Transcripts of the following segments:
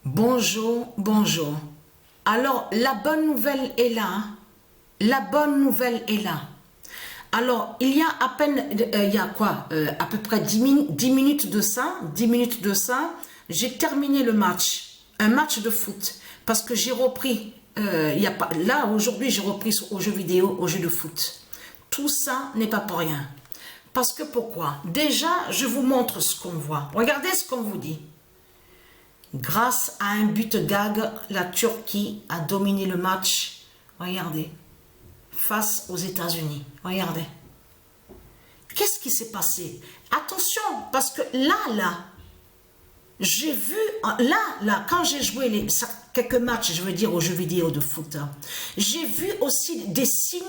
Bonjour, bonjour. Alors, la bonne nouvelle est là. La bonne nouvelle est là. Alors, il y a à peine, il y a quoi, à peu près 10 minutes de ça, j'ai terminé le match, un match de foot, parce que j'ai repris, il y a pas, là, aujourd'hui, j'ai repris aux jeux vidéo, aux jeux de foot. Tout ça n'est pas pour rien. Parce que pourquoi? Déjà, je vous montre ce qu'on voit. Regardez ce qu'on vous dit. Grâce à un but gag, la Turquie a dominé le match. Regardez. Face aux États-Unis. Regardez. Qu'est-ce qui s'est passé? Attention, parce que là, j'ai vu, là, quand j'ai joué quelques matchs, je veux dire, aux jeux vidéo de foot, j'ai vu aussi des signes,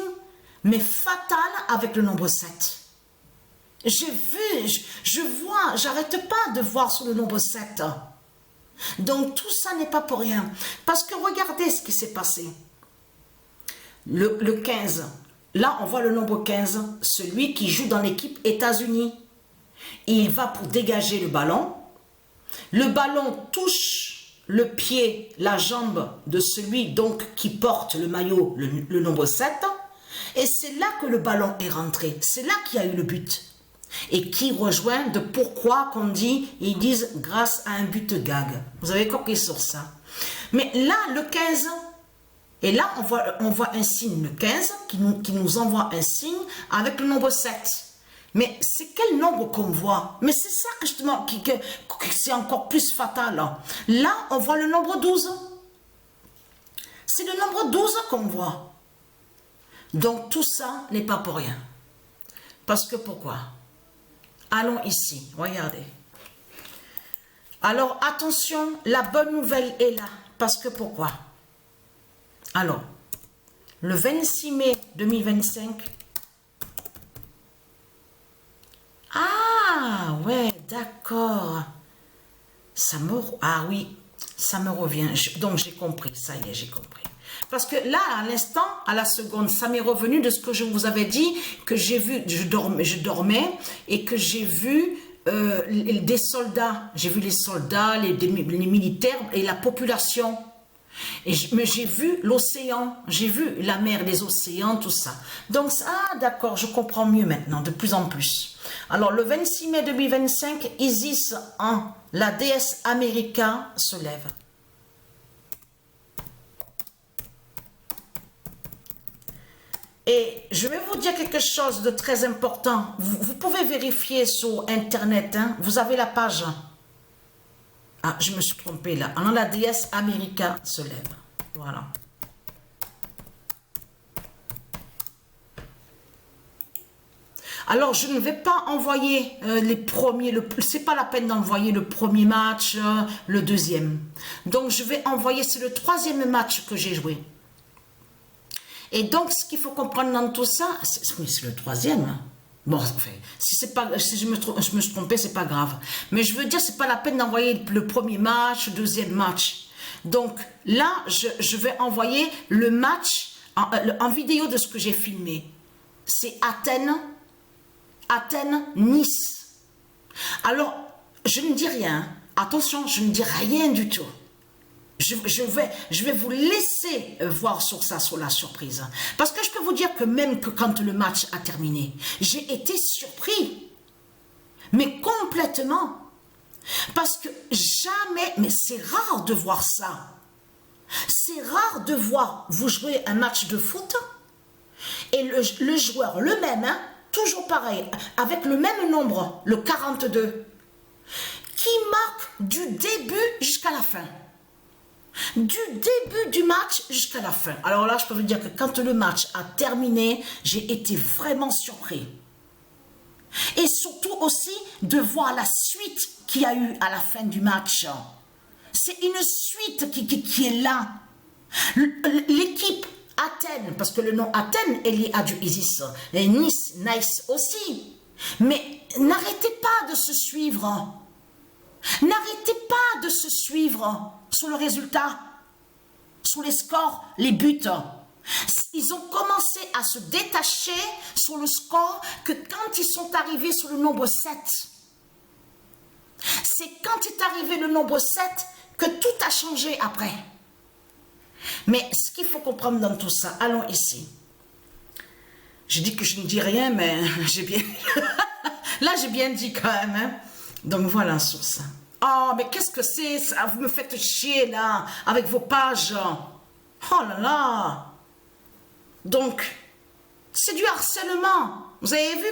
mais fatals avec le nombre 7. J'ai vu, je vois, j'arrête pas de voir sur le nombre 7. Donc tout ça n'est pas pour rien. Parce que regardez ce qui s'est passé. Le 15. Là, on voit le nombre 15. Celui qui joue dans l'équipe États-Unis. Il va pour dégager le ballon. Le ballon touche le pied, la jambe de celui donc qui porte le maillot, le nombre 7. Et c'est là que le ballon est rentré. C'est là qu'il y a eu le but. Et qui rejoint de pourquoi qu'on dit, ils disent grâce à un but gag. Vous avez compris sur ça. Mais là, le 15, et là, on voit un signe, le 15, qui nous envoie un signe avec le nombre 7. Mais c'est quel nombre qu'on voit? Mais c'est ça que justement, que c'est encore plus fatal. Là, on voit le nombre 12. C'est le nombre 12 qu'on voit. Donc tout ça n'est pas pour rien. Parce que pourquoi? Allons ici, regardez. Alors, attention, la bonne nouvelle est là. Parce que pourquoi? Alors, le 26 mai 2025. Ah, ouais, d'accord. Ah oui, ça me revient. Donc, j'ai compris. Ça y est, j'ai compris. Parce que là, à l'instant, à la seconde, ça m'est revenu de ce que je vous avais dit, que j'ai vu, je dormais et que j'ai vu des soldats. J'ai vu les soldats, les militaires et la population. Mais j'ai vu l'océan, j'ai vu la mer, les océans, tout ça. Donc, d'accord, je comprends mieux maintenant, de plus en plus. Alors, le 26 mai 2025, Isis, la déesse America, se lève. Et je vais vous dire quelque chose de très important. Vous pouvez vérifier sur Internet. Hein, vous avez la page. Ah, je me suis trompée là. Alors, la déesse America se lève. Voilà. Alors, je ne vais pas envoyer les premiers. C'est pas la peine d'envoyer le premier match, le deuxième. Donc, je vais envoyer, c'est le troisième match que j'ai joué. Et donc, ce qu'il faut comprendre dans tout ça, c'est le troisième. Bon, enfin, si je me suis trompée, c'est pas grave. Mais je veux dire, c'est pas la peine d'envoyer le premier match, le deuxième match. Donc, là, je vais envoyer le match en vidéo de ce que j'ai filmé. C'est Athènes-Nice. Alors, je ne dis rien. Attention, je ne dis rien du tout. Je vais vous laisser voir sur ça, sur la surprise. Parce que je peux vous dire que même quand le match a terminé, j'ai été surpris. Mais complètement. Parce que jamais, mais c'est rare de voir ça. C'est rare de voir vous jouer un match de foot et le joueur, le même, hein, toujours pareil, avec le même nombre, le 42, qui marque du début jusqu'à la fin. Du début du match jusqu'à la fin. Alors là, je peux vous dire que quand le match a terminé, j'ai été vraiment surpris. Et surtout aussi de voir la suite qu'il y a eu à la fin du match. C'est une suite qui est là. L'équipe Athènes, parce que le nom Athènes est lié à du Isis. Et Nice aussi. Mais n'arrêtez pas de se suivre. N'arrêtez pas de se suivre sur le résultat, sur les scores, les buts. Ils ont commencé à se détacher sur le score que quand ils sont arrivés sur le nombre 7. C'est quand est arrivé le nombre 7 que tout a changé après. Mais ce qu'il faut comprendre dans tout ça, allons ici. Je dis que je ne dis rien, mais j'ai bien... Là, j'ai bien dit quand même. Hein? Donc voilà sur ça. Oh, mais qu'est-ce que c'est ça? Vous me faites chier là, avec vos pages. Oh là là. Donc, c'est du harcèlement. Vous avez vu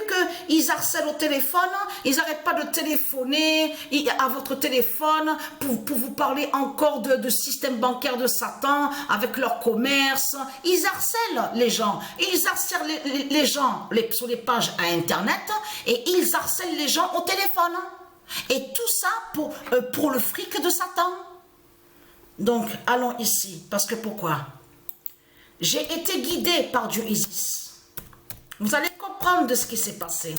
qu'ils harcèlent au téléphone, ils n'arrêtent pas de téléphoner à votre téléphone pour vous parler encore de système bancaire de Satan avec leur commerce. Ils harcèlent les gens. Ils harcèlent les gens sur les pages à Internet et ils harcèlent les gens au téléphone. Et tout ça pour le fric de Satan. Donc, allons ici. Parce que pourquoi? J'ai été guidé par Dieu Isis. Vous allez comprendre de ce qui s'est passé.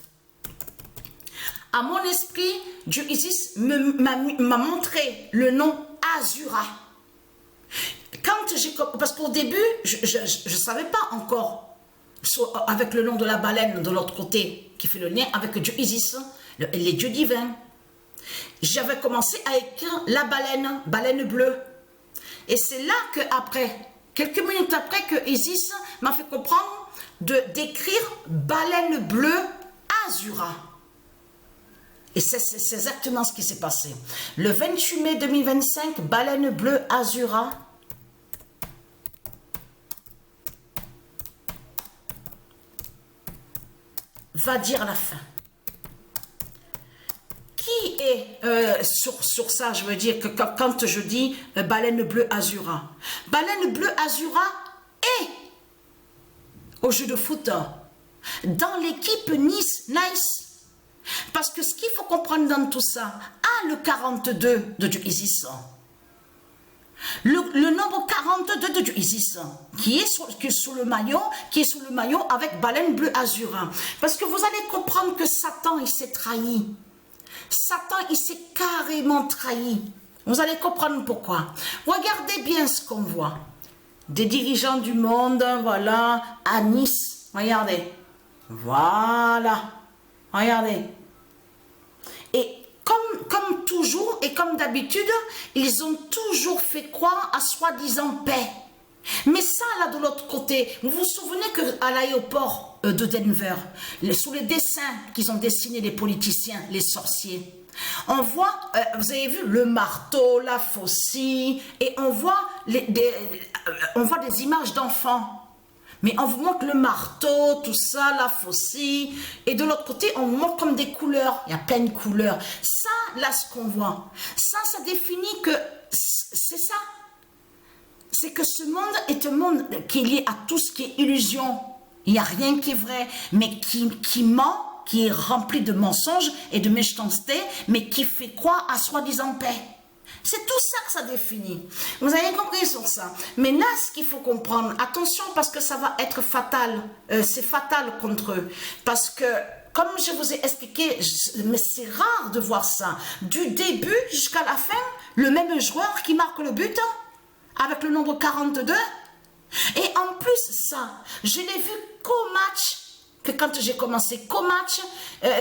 À mon esprit, Dieu Isis m'a montré le nom Azura. Parce qu'au début, je ne savais pas encore avec le nom de la baleine de l'autre côté, qui fait le lien avec Dieu Isis, les dieux divins. J'avais commencé à écrire la baleine bleue. Et c'est là que après, quelques minutes après, que Isis m'a fait comprendre d'écrire baleine bleue Azura. Et c'est exactement ce qui s'est passé. Le 28 mai 2025, baleine bleue Azura. Va dire la fin. Qui est sur ça, je veux dire, que quand je dis baleine bleue Azura. Baleine bleue Azura est au jeu de foot dans l'équipe Nice. Parce que ce qu'il faut comprendre dans tout ça, le 42 de Dieu Isis, le nombre 42 de Dieu Isis, qui est sous le maillot avec baleine bleue Azura. Parce que vous allez comprendre que Satan, il s'est trahi. Satan, il s'est carrément trahi. Vous allez comprendre pourquoi. Regardez bien ce qu'on voit. Des dirigeants du monde, voilà, à Nice. Regardez. Voilà. Regardez. Et comme toujours et comme d'habitude, ils ont toujours fait croire à soi-disant paix. Mais ça, là, de l'autre côté, vous vous souvenez qu'à l'aéroport de Denver, sous les dessins qu'ils ont dessinés les politiciens, les sorciers, on voit, vous avez vu, le marteau, la faucille, et on voit des images d'enfants. Mais on vous montre le marteau, tout ça, la faucille, et de l'autre côté, on vous montre comme des couleurs. Il y a plein de couleurs. Ça, là, ce qu'on voit, ça définit que c'est ça. C'est que ce monde est un monde qui est lié à tout ce qui est illusion. Il n'y a rien qui est vrai, mais qui ment, qui est rempli de mensonges et de méchanceté, mais qui fait croire à soi-disant paix. C'est tout ça que ça définit. Vous avez compris sur ça. Mais là, ce qu'il faut comprendre, attention parce que ça va être fatal. C'est fatal contre eux. Parce que, comme je vous ai expliqué, mais c'est rare de voir ça. Du début jusqu'à la fin, le même joueur qui marque le but, avec le nombre 42. Et en plus, ça, je l'ai vu qu'au match, que quand j'ai commencé qu'au match,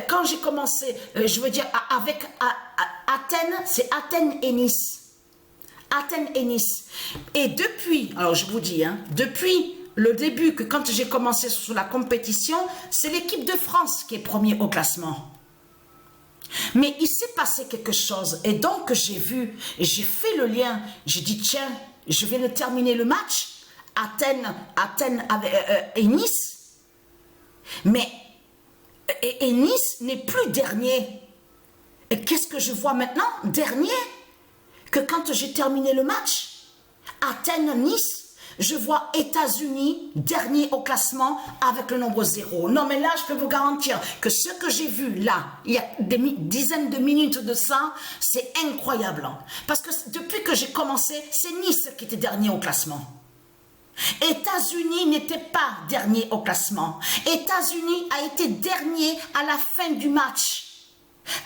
quand j'ai commencé, je veux dire, avec Athènes, c'est Athènes et Nice. Athènes et Nice. Et depuis, alors je vous dis, depuis le début, que quand j'ai commencé sur la compétition, c'est l'équipe de France qui est premier au classement. Mais il s'est passé quelque chose. Et donc, j'ai vu, et j'ai fait le lien. J'ai dit, tiens, je viens de terminer le match. Athènes et Nice. Mais et Nice n'est plus dernier. Et qu'est-ce que je vois maintenant? Dernier. Que quand j'ai terminé le match, Athènes-Nice, je vois États-Unis dernier au classement avec le nombre 0. Non, mais là, je peux vous garantir que ce que j'ai vu là, il y a des dizaines de minutes de ça, c'est incroyable. Parce que depuis que j'ai commencé, c'est Nice qui était dernier au classement. États-Unis n'était pas dernier au classement. États-Unis a été dernier à la fin du match.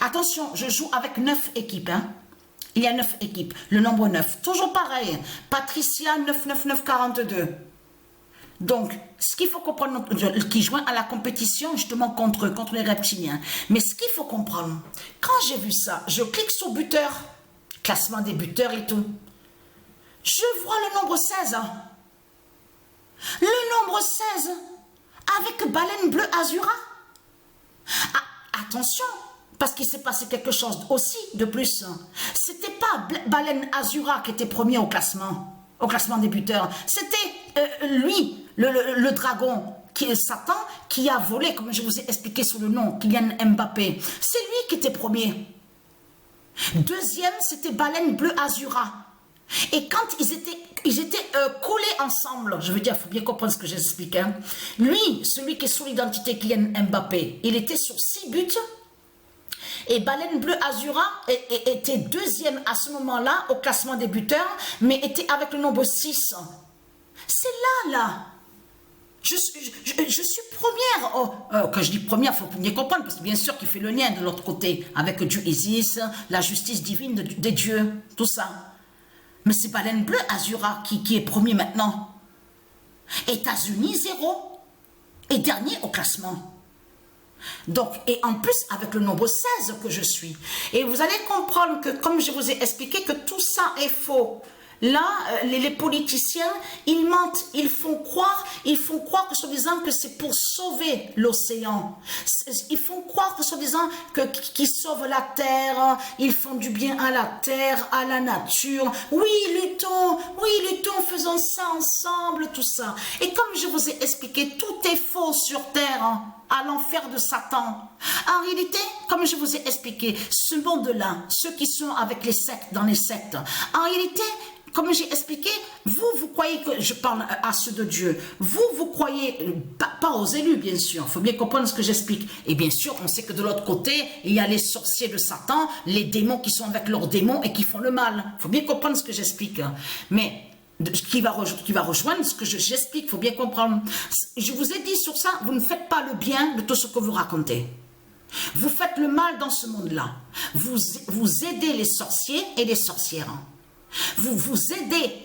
Attention, je joue avec 9 équipes. Il y a 9 équipes, le nombre 9. Toujours pareil. Patricia 99942. Donc, ce qu'il faut comprendre, qui joint à la compétition justement contre les reptiliens. Mais ce qu'il faut comprendre, quand j'ai vu ça, je clique sur buteur. classement des buteurs et tout. Je vois le nombre 16. Le nombre 16 avec Baleine Bleue Azura. Ah, attention, parce qu'il s'est passé quelque chose aussi de plus. C'était pas Baleine Azura qui était premier au classement des buteurs. C'était lui, le dragon, qui est Satan, qui a volé, comme je vous ai expliqué sous le nom, Kylian Mbappé. C'est lui qui était premier. Deuxième, c'était Baleine Bleue Azura. Et quand ils étaient collés ensemble, je veux dire, il faut bien comprendre ce que j'explique. Hein. Lui, celui qui est sous l'identité Kylian Mbappé, il était sur 6 buts. Et Baleine Bleue Azura était deuxième à ce moment-là au classement des buteurs, mais était avec le nombre 6. C'est là. Je suis première. Quand je dis première, il faut bien comprendre, parce que bien sûr qu'il fait le lien de l'autre côté, avec Dieu Isis, la justice divine des dieux, tout ça. Mais c'est Baleine Bleue Azura qui est premier maintenant. États-Unis, 0. Et dernier au classement. Donc, et en plus, avec le nombre 16 que je suis. Et vous allez comprendre que, comme je vous ai expliqué, que tout ça est faux. Là, les politiciens, ils mentent, ils font croire que soi-disant que c'est pour sauver l'océan. Ils font croire que soi-disant qu'ils sauvent la terre, ils font du bien à la terre, à la nature. Oui, luttons, faisons ça ensemble, tout ça. Et comme je vous ai expliqué, tout est faux sur terre, hein, à l'enfer de Satan. En réalité, comme je vous ai expliqué, ce monde-là, ceux qui sont avec les sectes, dans les sectes, en réalité, comme j'ai expliqué, vous croyez que je parle à ceux de Dieu. Vous croyez, pas aux élus, bien sûr. Il faut bien comprendre ce que j'explique. Et bien sûr, on sait que de l'autre côté, il y a les sorciers de Satan, les démons qui sont avec leurs démons et qui font le mal. Il faut bien comprendre ce que j'explique. Mais qui va rejoindre ce que j'explique, il faut bien comprendre. Je vous ai dit sur ça, vous ne faites pas le bien de tout ce que vous racontez. Vous faites le mal dans ce monde-là. Vous aidez les sorciers et les sorcières. Vous aidez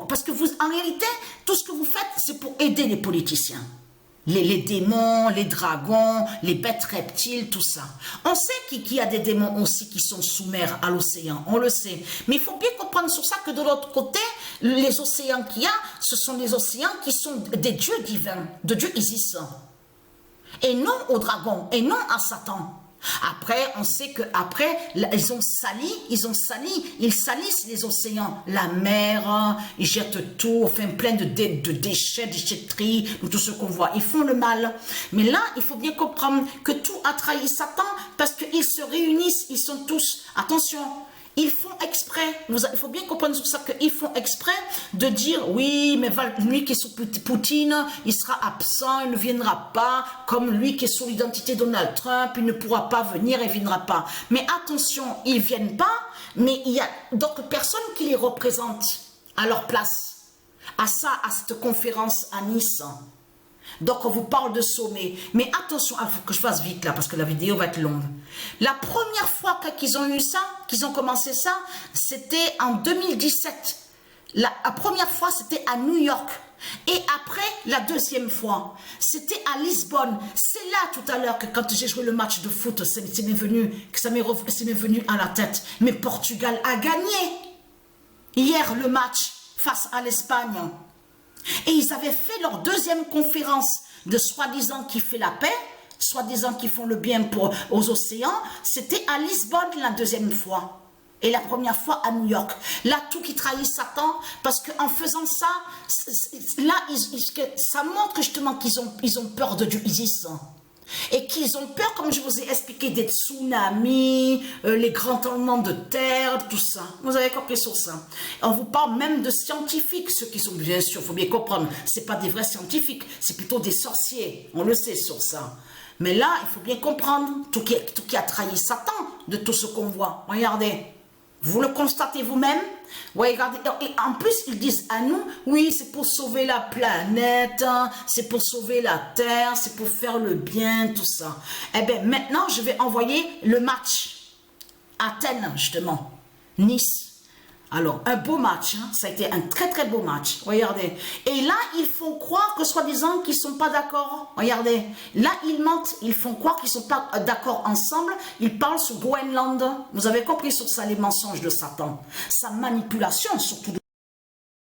parce que en réalité, tout ce que vous faites, c'est pour aider les politiciens. Les démons, les dragons, les bêtes reptiles, tout ça. On sait qu'il y a des démons aussi qui sont sous-mer à l'océan, on le sait. Mais il faut bien comprendre sur ça que de l'autre côté, les océans qu'il y a, ce sont des océans qui sont des dieux divins, de Dieu Isis. Et non aux dragons, et non à Satan. Après, on sait qu'après, ils salissent les océans, la mer, ils jettent tout, enfin plein de déchets, déchetteries, tout ce qu'on voit. Ils font le mal. Mais là, il faut bien comprendre que tout a trahi Satan parce qu'ils se réunissent, ils sont tous, attention, ils font exprès, il faut bien comprendre sur ça qu'ils font exprès de dire oui, mais lui qui est sous Poutine, il sera absent, il ne viendra pas, comme lui qui est sous l'identité Donald Trump, il ne pourra pas venir, il ne viendra pas. Mais attention, ils ne viennent pas, mais il y a d'autres personnes qui les représentent à leur place, à cette conférence à Nice. Donc on vous parle de sommet. Mais attention, il faut que je fasse vite là parce que la vidéo va être longue. La première fois qu'ils ont eu ça, qu'ils ont commencé ça, c'était en 2017. La première fois, c'était à New York. Et après, la deuxième fois, c'était à Lisbonne. C'est là tout à l'heure que quand j'ai joué le match de foot, ça m'est venu à la tête. Mais Portugal a gagné hier le match face à l'Espagne. Et ils avaient fait leur deuxième conférence de soi-disant qui fait la paix, soi-disant qui font le bien aux océans. C'était à Lisbonne la deuxième fois. Et la première fois à New York. Là, tout qui trahit Satan, parce qu'en faisant ça, là, ça montre justement qu'ils ont peur de Dieu Isis. Et qu'ils ont peur, comme je vous ai expliqué, des tsunamis, les grands tremblements de terre, tout ça. Vous avez compris sur ça. On vous parle même de scientifiques, ceux qui sont, bien sûr, il faut bien comprendre, c'est pas des vrais scientifiques, c'est plutôt des sorciers, on le sait sur ça. Mais là, il faut bien comprendre, tout qui a trahi Satan de tout ce qu'on voit. Regardez. Vous le constatez vous-même. Ouais, regardez. Et en plus, ils disent à nous, oui, c'est pour sauver la planète, c'est pour sauver la terre, c'est pour faire le bien, tout ça. Eh bien, maintenant, je vais envoyer le match. Athènes, justement. Nice. Alors, un beau match, hein? Ça a été un très très beau match, regardez. Et là, ils font croire que soi-disant qu'ils ne sont pas d'accord, regardez. Là, ils mentent, ils font croire qu'ils ne sont pas d'accord ensemble, ils parlent sur Groenland. Vous avez compris sur ça les mensonges de Satan, sa manipulation surtout.